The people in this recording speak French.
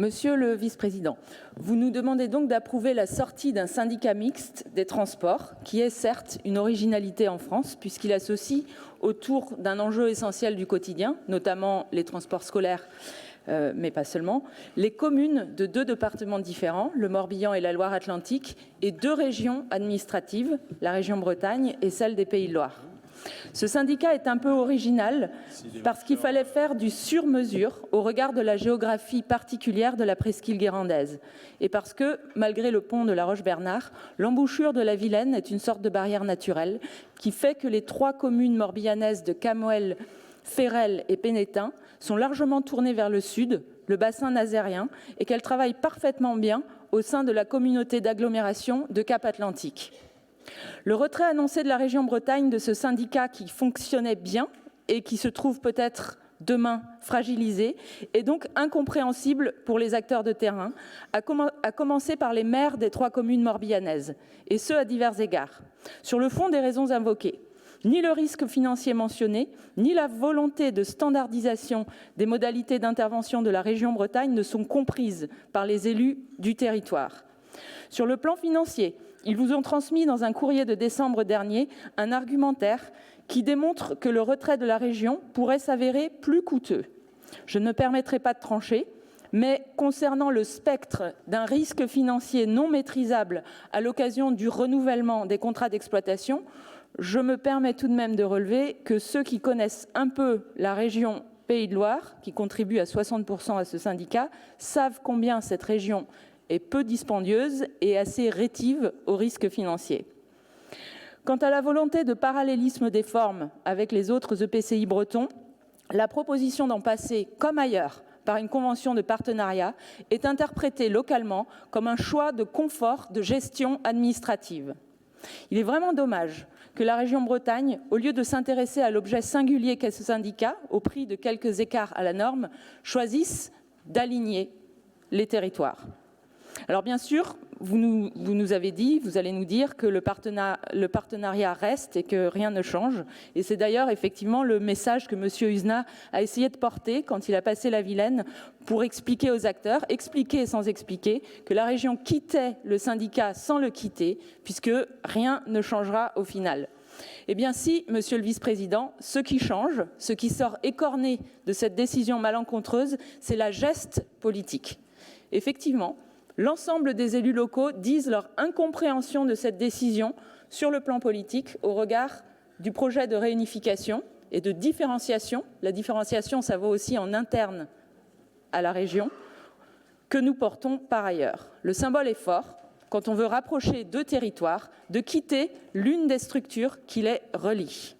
Monsieur le vice-président, vous nous demandez donc d'approuver la sortie d'un syndicat mixte des transports, qui est certes une originalité en France, puisqu'il associe autour d'un enjeu essentiel du quotidien, notamment les transports scolaires, mais pas seulement, les communes de 2 départements différents, le Morbihan et la Loire-Atlantique, et 2 régions administratives, la région Bretagne et celle des Pays de Loire. Ce syndicat est un peu original parce qu'il fallait faire du sur-mesure au regard de la géographie particulière de la presqu'île guérandaise et parce que, malgré le pont de la Roche-Bernard, l'embouchure de la Vilaine est une sorte de barrière naturelle qui fait que les 3 communes morbihanaises de Camoël, Ferrel et Pénétin sont largement tournées vers le sud, le bassin nazérien, et qu'elles travaillent parfaitement bien au sein de la communauté d'agglomération de Cap-Atlantique. Le retrait annoncé de la région Bretagne de ce syndicat qui fonctionnait bien et qui se trouve peut-être demain fragilisé est donc incompréhensible pour les acteurs de terrain, à commencer par les maires des 3 communes morbihanaises, et ce à divers égards. Sur le fond des raisons invoquées, ni le risque financier mentionné, ni la volonté de standardisation des modalités d'intervention de la région Bretagne ne sont comprises par les élus du territoire. Sur le plan financier, ils vous ont transmis dans un courrier de décembre dernier un argumentaire qui démontre que le retrait de la région pourrait s'avérer plus coûteux. Je ne me permettrai pas de trancher, mais concernant le spectre d'un risque financier non maîtrisable à l'occasion du renouvellement des contrats d'exploitation, je me permets tout de même de relever que ceux qui connaissent un peu la région Pays de Loire, qui contribue à 60% à ce syndicat, savent combien cette région est peu dispendieuse et assez rétive aux risques financiers. Quant à la volonté de parallélisme des formes avec les autres EPCI bretons, la proposition d'en passer, comme ailleurs, par une convention de partenariat est interprétée localement comme un choix de confort de gestion administrative. Il est vraiment dommage que la région Bretagne, au lieu de s'intéresser à l'objet singulier qu'est ce syndicat, au prix de quelques écarts à la norme, choisisse d'aligner les territoires. Alors bien sûr, vous nous avez dit, vous allez nous dire que le partenariat reste et que rien ne change. Et c'est d'ailleurs effectivement le message que M. Uzenat a essayé de porter quand il a passé la Vilaine pour expliquer aux acteurs, expliquer sans expliquer, que la région quittait le syndicat sans le quitter, puisque rien ne changera au final. Eh bien si, Monsieur le Vice-président, ce qui change, ce qui sort écorné de cette décision malencontreuse, c'est la geste politique. Effectivement, l'ensemble des élus locaux disent leur incompréhension de cette décision sur le plan politique au regard du projet de réunification et de différenciation. La différenciation, ça vaut aussi en interne à la région, que nous portons par ailleurs. Le symbole est fort quand on veut rapprocher 2 territoires, de quitter l'une des structures qui les relient.